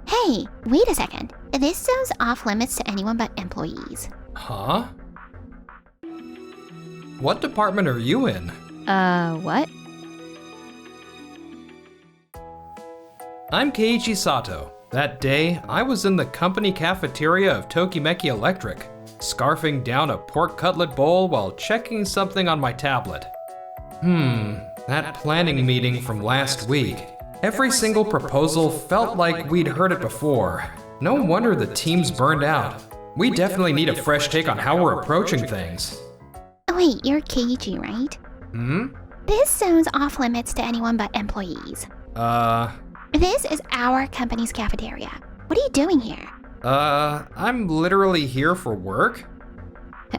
Hey, wait a second. This zone's off limits to anyone but employees. Huh? What department are you in? What? I'm Keiichi Sato. That day, I was in the company cafeteria of Tokimeki Electric, scarfing down a pork cutlet bowl while checking something on my tablet. That planning meeting from last week. Every single proposal felt like we'd heard it before. No wonder the team's burned out. We definitely need a fresh take on how we're approaching things. Oh wait, you're Keiichi, right? This zone's off limits to anyone but employees. This is our company's cafeteria. What are you doing here? I'm literally here for work?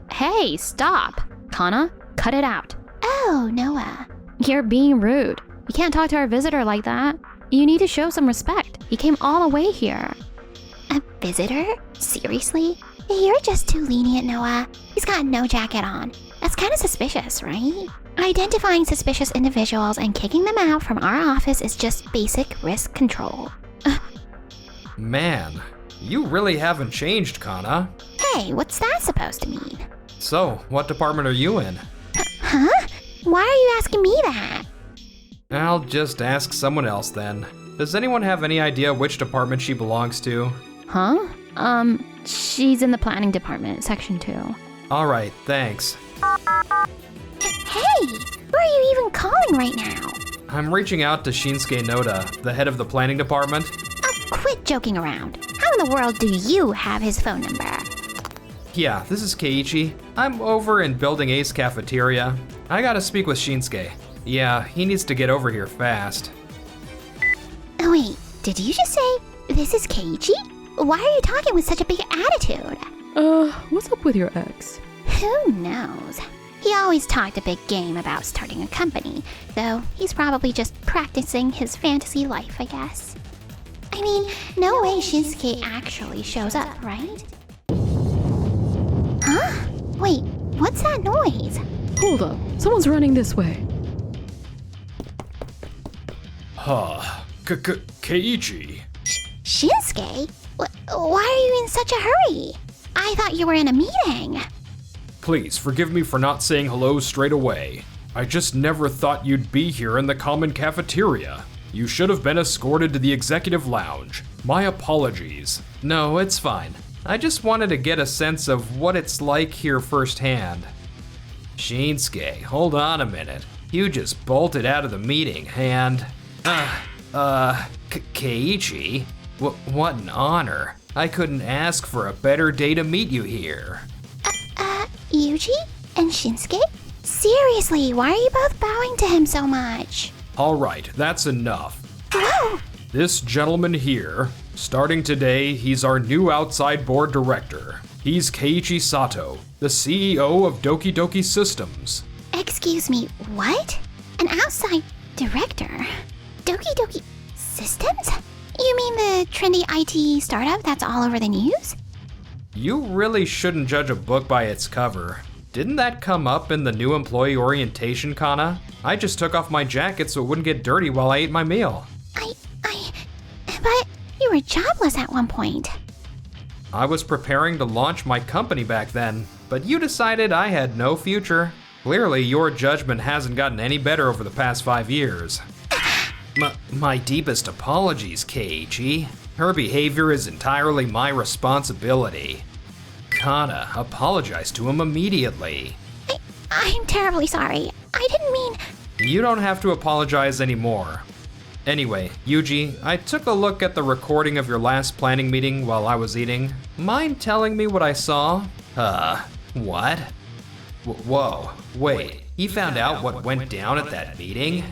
Hey, stop! Kana, cut it out. Oh, Noah. You're being rude. You can't talk to our visitor like that. You need to show some respect. He came all the way here. A visitor? Seriously? You're just too lenient, Noah. He's got no jacket on. That's kind of suspicious, right? Identifying suspicious individuals and kicking them out from our office is just basic risk control. Man, you really haven't changed, Kana. Hey, what's that supposed to mean? So, what department are you in? Huh? Why are you asking me that? I'll just ask someone else then. Does anyone have any idea which department she belongs to? Huh? She's in the planning department, section 2. Alright, thanks. Hey, who are you even calling right now? I'm reaching out to Shinsuke Noda, the head of the planning department. Oh, quit joking around. How in the world do you have his phone number? Yeah, this is Keiichi. I'm over in Building A's cafeteria. I gotta speak with Shinsuke. Yeah, he needs to get over here fast. Oh wait, did you just say this is Keiichi? Why are you talking with such a big attitude? What's up with your ex? Who knows? He always talked a big game about starting a company, though he's probably just practicing his fantasy life, I guess. I mean, no way Shinsuke actually shows up, right? Huh? Wait, what's that noise? Hold up, someone's running this way. Keiichi. Shinsuke? Why are you in such a hurry? I thought you were in a meeting. Please forgive me for not saying hello straight away. I just never thought you'd be here in the common cafeteria. You should have been escorted to the executive lounge. My apologies. No, it's fine. I just wanted to get a sense of what it's like here firsthand. Shinsuke, hold on a minute. You just bolted out of the meeting and... Keiichi? What an honor. I couldn't ask for a better day to meet you here. Yuji and Shinsuke? Seriously, why are you both bowing to him so much? All right, that's enough. Whoa! This gentleman here, starting today, he's our new outside board director. He's Keiichi Sato, the CEO of Doki Doki Systems. Excuse me, what? An outside director? Doki Doki Systems? You mean the trendy IT startup that's all over the news? You really shouldn't judge a book by its cover. Didn't that come up in the new employee orientation, Kana? I just took off my jacket so it wouldn't get dirty while I ate my meal. But you were jobless at one point. I was preparing to launch my company back then, but you decided I had no future. Clearly, your judgment hasn't gotten any better over the past 5 years. My deepest apologies, Keiichi. Her behavior is entirely my responsibility. Kana, apologize to him immediately. I'm terribly sorry. I didn't mean... You don't have to apologize anymore. Anyway, Yuji, I took a look at the recording of your last planning meeting while I was eating. Mind telling me what I saw? What? Whoa, wait, he found out what went down at that meeting?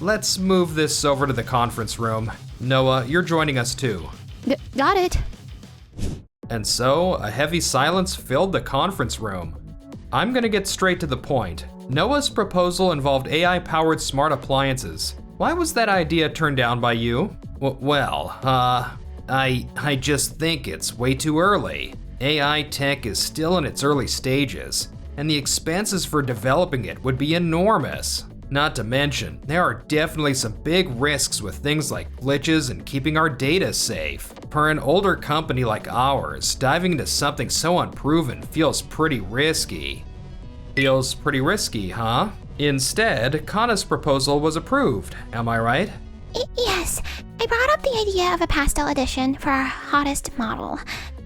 Let's move this over to the conference room. Noah, you're joining us too. Got it. And so, a heavy silence filled the conference room. I'm gonna get straight to the point. Noah's proposal involved AI-powered smart appliances. Why was that idea turned down by you? I just think it's way too early. AI tech is still in its early stages, and the expenses for developing it would be enormous. Not to mention, there are definitely some big risks with things like glitches and keeping our data safe. For an older company like ours, diving into something so unproven feels pretty risky. Feels pretty risky, huh? Instead, Kana's proposal was approved, am I right? Yes, I brought up the idea of a pastel edition for our hottest model.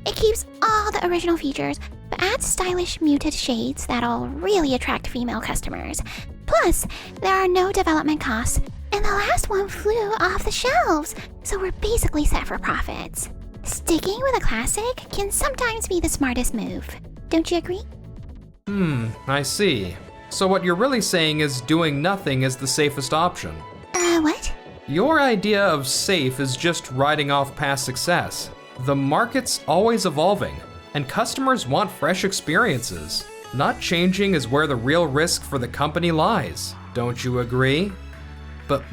It keeps all the original features, but adds stylish muted shades that'll really attract female customers. Plus, there are no development costs, and the last one flew off the shelves, so we're basically set for profits. Sticking with a classic can sometimes be the smartest move. Don't you agree? I see. So what you're really saying is doing nothing is the safest option. What? Your idea of safe is just riding off past success. The market's always evolving, and customers want fresh experiences. Not changing is where the real risk for the company lies. Don't you agree?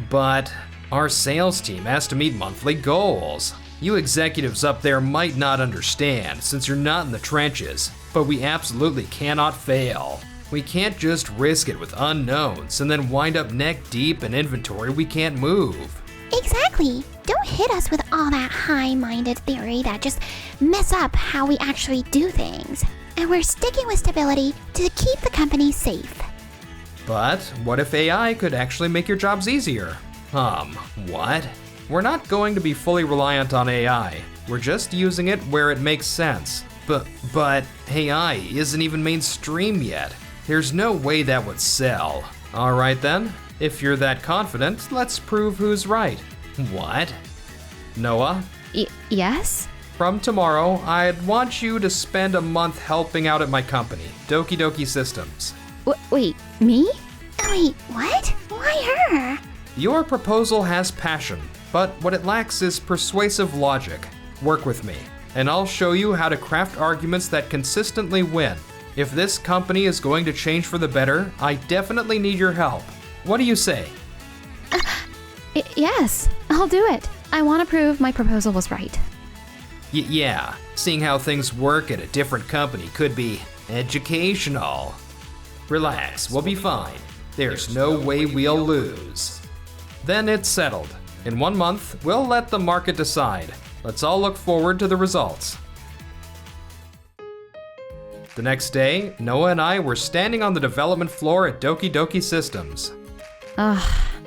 But our sales team has to meet monthly goals. You executives up there might not understand since you're not in the trenches, but we absolutely cannot fail. We can't just risk it with unknowns and then wind up neck deep in inventory we can't move. Exactly. Don't hit us with all that high-minded theory that just mess up how we actually do things. And we're sticking with stability to keep the company safe. But what if AI could actually make your jobs easier? What? We're not going to be fully reliant on AI. We're just using it where it makes sense. But AI isn't even mainstream yet. There's no way that would sell. All right then, if you're that confident, let's prove who's right. What? Noah? Yes? From tomorrow, I'd want you to spend a month helping out at my company, Doki Doki Systems. Wait, me? Wait, what? Why her? Your proposal has passion, but what it lacks is persuasive logic. Work with me, and I'll show you how to craft arguments that consistently win. If this company is going to change for the better, I definitely need your help. What do you say? Yes, I'll do it. I want to prove my proposal was right. Yeah, seeing how things work at a different company could be educational. Relax, we'll be fine. There's no way we'll lose. Then it's settled. In 1 month, we'll let the market decide. Let's all look forward to the results. The next day, Noah and I were standing on the development floor at Doki Doki Systems.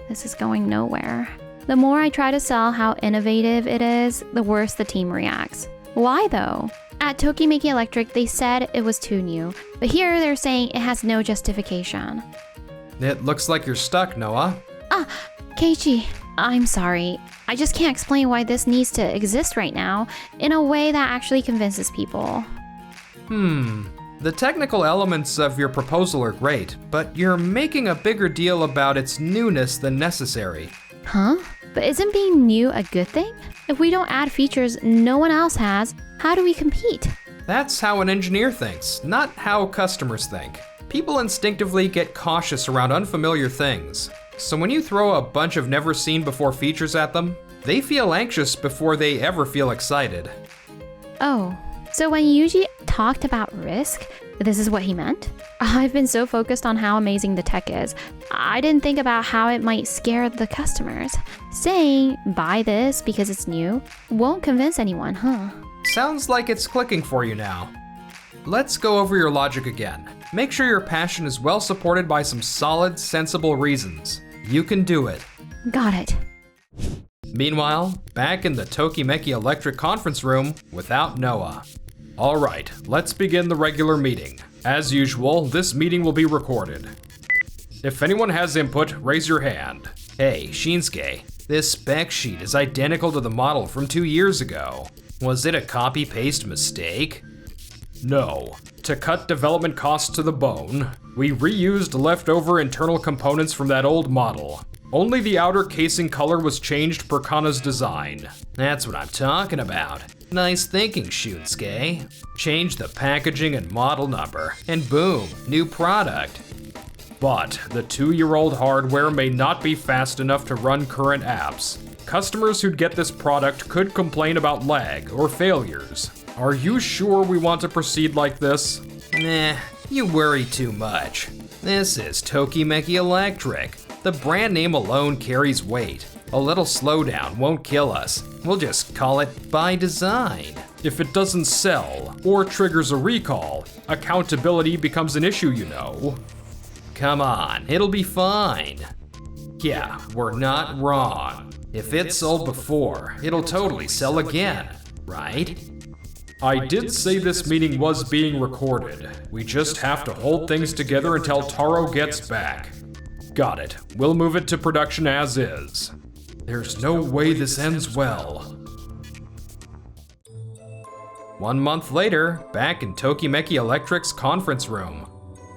This is going nowhere. The more I try to sell how innovative it is, the worse the team reacts. Why though? At Tokimeki Electric, they said it was too new, but here they're saying it has no justification. It looks like you're stuck, Noah. Keiichi, I'm sorry. I just can't explain why this needs to exist right now in a way that actually convinces people. The technical elements of your proposal are great, but you're making a bigger deal about its newness than necessary. Huh? But isn't being new a good thing? If we don't add features no one else has, how do we compete? That's how an engineer thinks, not how customers think. People instinctively get cautious around unfamiliar things. So when you throw a bunch of never-seen-before features at them, they feel anxious before they ever feel excited. Oh, so when Yuji talked about risk, this is what he meant? I've been so focused on how amazing the tech is, I didn't think about how it might scare the customers. Saying, buy this because it's new, won't convince anyone, huh? Sounds like it's clicking for you now. Let's go over your logic again. Make sure your passion is well supported by some solid, sensible reasons. You can do it. Got it. Meanwhile, back in the Tokimeki Electric conference room without Noah. All right, let's begin the regular meeting. As usual, this meeting will be recorded. If anyone has input, raise your hand. Hey, Shinsuke, this spec sheet is identical to the model from 2 years ago. Was it a copy-paste mistake? No. To cut development costs to the bone, we reused leftover internal components from that old model. Only the outer casing color was changed per Kana's design. That's what I'm talking about. Nice thinking, Shunsuke. Change the packaging and model number, and boom, new product. But the 2-year-old hardware may not be fast enough to run current apps. Customers who'd get this product could complain about lag or failures. Are you sure we want to proceed like this? Nah, you worry too much. This is Tokimeki Electric. The brand name alone carries weight. A little slowdown won't kill us. We'll just call it by design. If it doesn't sell or triggers a recall, accountability becomes an issue, you know. Come on, it'll be fine. Yeah, we're not wrong. If it sold before, it'll totally sell again, right? I did say this meeting was being recorded. We just have to hold things together until Taro gets back. Got it. We'll move it to production as is. There's no way this ends well. 1 month later, back in Tokimeki Electric's conference room.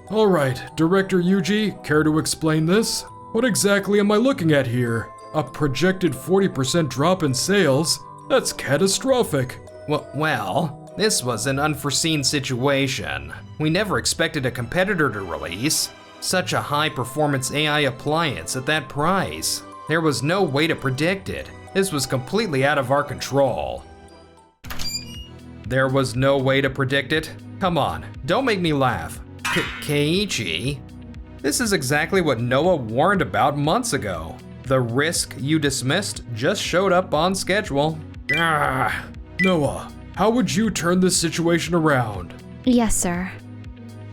All right, Director Yuji, care to explain this? What exactly am I looking at here? A projected 40% drop in sales? That's catastrophic. Well, this was an unforeseen situation. We never expected a competitor to release such a high-performance AI appliance at that price. There was no way to predict it. This was completely out of our control. There was no way to predict it? Come on, don't make me laugh. Keiichi? This is exactly what Noah warned about months ago. The risk you dismissed just showed up on schedule. Noah, how would you turn this situation around? Yes, sir.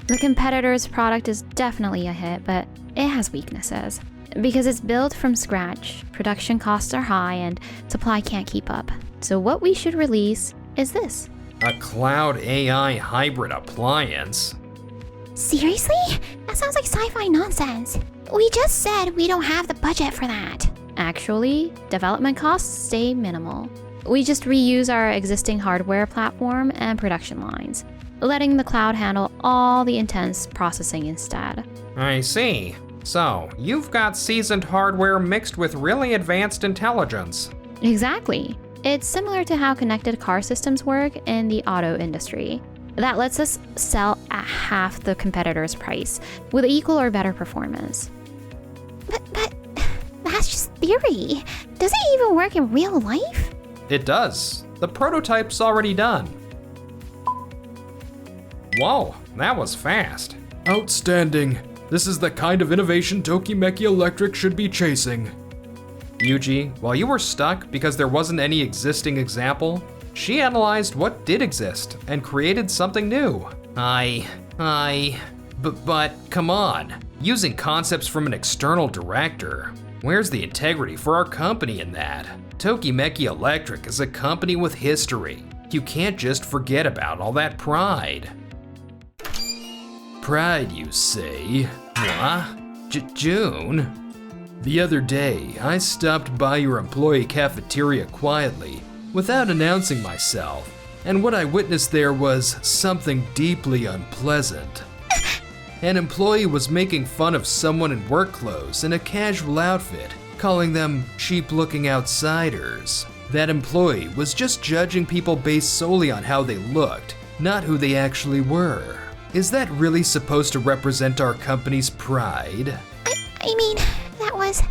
The competitor's product is definitely a hit, but it has weaknesses. Because it's built from scratch, production costs are high, and supply can't keep up. So what we should release is this. A cloud AI hybrid appliance? Seriously? That sounds like sci-fi nonsense. We just said we don't have the budget for that. Actually, development costs stay minimal. We just reuse our existing hardware platform and production lines, letting the cloud handle all the intense processing instead. I see. So, you've got seasoned hardware mixed with really advanced intelligence. Exactly. It's similar to how connected car systems work in the auto industry. That lets us sell at half the competitor's price with equal or better performance. But that's just theory. Does it even work in real life? It does. The prototype's already done. Whoa, that was fast. Outstanding. This is the kind of innovation Tokimeki Electric should be chasing. Yuji, while you were stuck because there wasn't any existing example, she analyzed what did exist and created something new. But come on. Using concepts from an external director. Where's the integrity for our company in that? Tokimeki Electric is a company with history. You can't just forget about all that pride. Pride, you say? What? June? The other day, I stopped by your employee cafeteria quietly, without announcing myself, and what I witnessed there was something deeply unpleasant. An employee was making fun of someone in work clothes in a casual outfit, calling them cheap-looking outsiders. That employee was just judging people based solely on how they looked, not who they actually were. Is that really supposed to represent our company's pride? I mean, that was...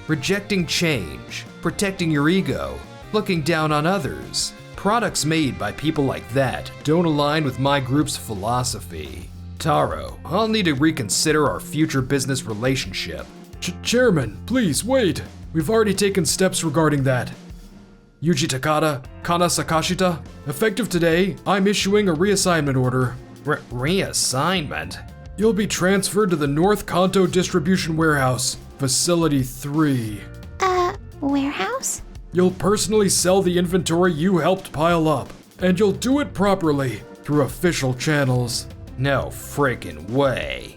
Rejecting change, protecting your ego, looking down on others. Products made by people like that don't align with my group's philosophy. Taro, I'll need to reconsider our future business relationship. Chairman, please wait. We've already taken steps regarding that. Yuji Takada, Kana Sakashita, effective today, I'm issuing a reassignment order. Reassignment? You'll be transferred to the North Kanto Distribution Warehouse, Facility 3. Warehouse? You'll personally sell the inventory you helped pile up, and you'll do it properly, through official channels. No frickin' way.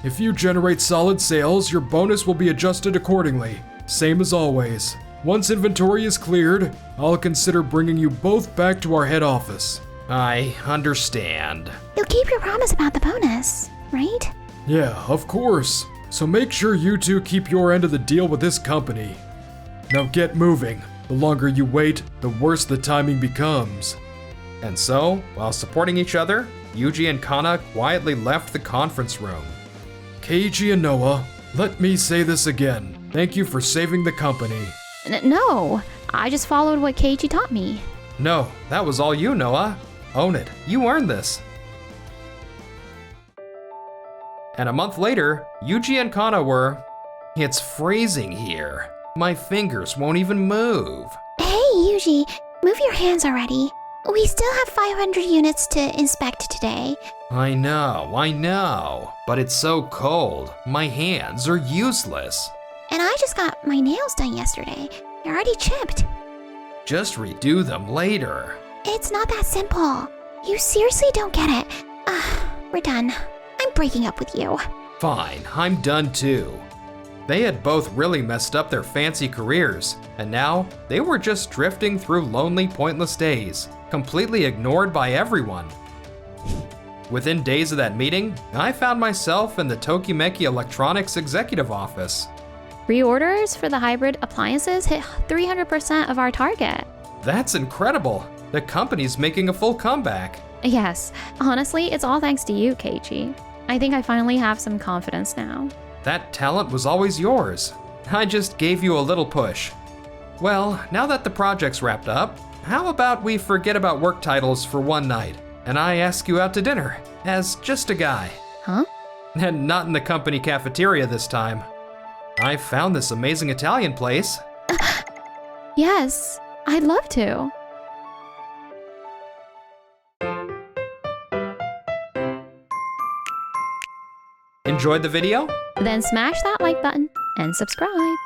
If you generate solid sales, your bonus will be adjusted accordingly, same as always. Once inventory is cleared, I'll consider bringing you both back to our head office. I understand. You'll keep your promise about the bonus, right? Yeah, of course. So make sure you two keep your end of the deal with this company. Now get moving. The longer you wait, the worse the timing becomes. And so, while supporting each other, Yuji and Kana quietly left the conference room. Keiichi and Noah, let me say this again. Thank you for saving the company. No, I just followed what Keiichi taught me. No, that was all you, Noah. Own it. You earned this. And a month later, Yuji and Kana were It's freezing here. My fingers won't even move. Hey, Yuji, move your hands already. We still have 500 units to inspect today. I know, but it's so cold. My hands are useless. And I just got my nails done yesterday. They're already chipped. Just redo them later. It's not that simple. You seriously don't get it. We're done. I'm breaking up with you. Fine, I'm done too. They had both really messed up their fancy careers, and now they were just drifting through lonely, pointless days, completely ignored by everyone. Within days of that meeting, I found myself in the Tokimeki Electronics executive office. Pre-orders for the hybrid appliances hit 300% of our target. That's incredible. The company's making a full comeback. Yes, honestly, it's all thanks to you, Keiichi. I think I finally have some confidence now. That talent was always yours. I just gave you a little push. Well, now that the project's wrapped up, how about we forget about work titles for one night, and I ask you out to dinner, as just a guy. Huh? And not in the company cafeteria this time. I found this amazing Italian place. Yes, I'd love to. Enjoyed the video? Then smash that like button and subscribe.